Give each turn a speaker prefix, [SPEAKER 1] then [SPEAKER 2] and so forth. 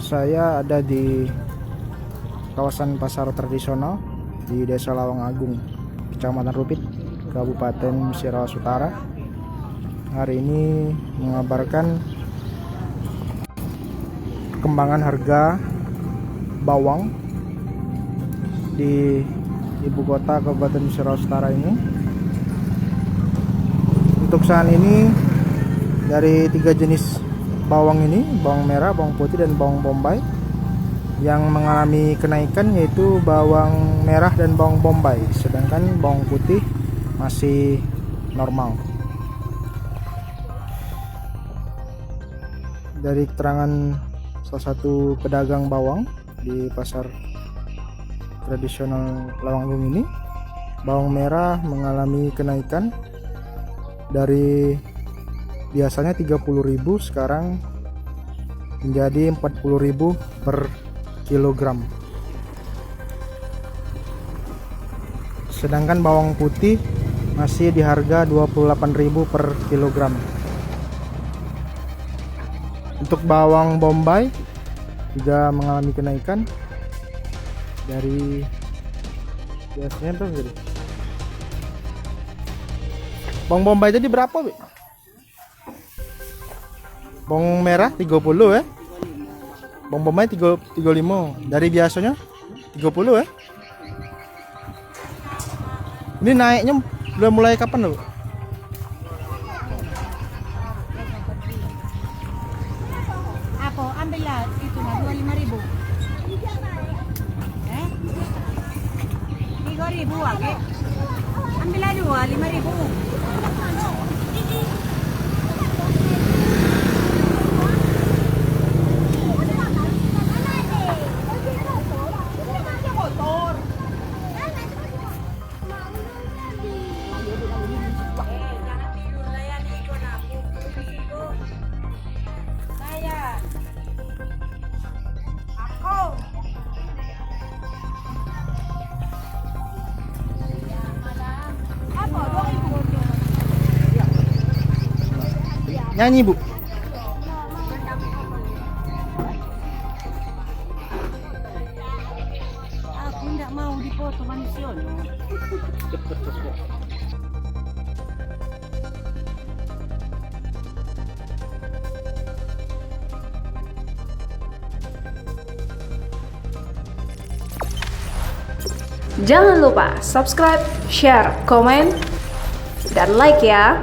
[SPEAKER 1] Saya ada di kawasan pasar tradisional di Desa Lawang Agung, Kecamatan Rupit, Kabupaten Sirawas Utara. Hari ini mengabarkan perkembangan harga bawang di ibu kota Kabupaten Sirawas Utara ini. Untuk saat ini dari 3 jenis bawang ini, bawang merah, bawang putih, dan bawang bombay, yang mengalami kenaikan yaitu bawang merah dan bawang bombay, sedangkan bawang putih masih normal. Dari keterangan salah satu pedagang bawang di pasar tradisional Lawang Agung ini, bawang merah mengalami kenaikan dari biasanya 30.000 sekarang menjadi 40.000 per kilogram. Sedangkan bawang putih masih di harga 28.000 per kilogram. Untuk bawang bombay juga mengalami kenaikan dari biasanya tuh jadi. Bawang bombay tadi berapa, Bi? Bawang merah 30 ya. Bawang bombay 35. Dari biasanya 30 ya. Ini naiknya udah mulai kapan, loh?
[SPEAKER 2] Apa? Ambillah itu mah 25.000. 3.000 aja. Ambillah 5.000.
[SPEAKER 1] Nyanyi, Bu.
[SPEAKER 2] Aku enggak mau dipoto manusia.
[SPEAKER 3] Jangan lupa subscribe, share, komen, dan like ya.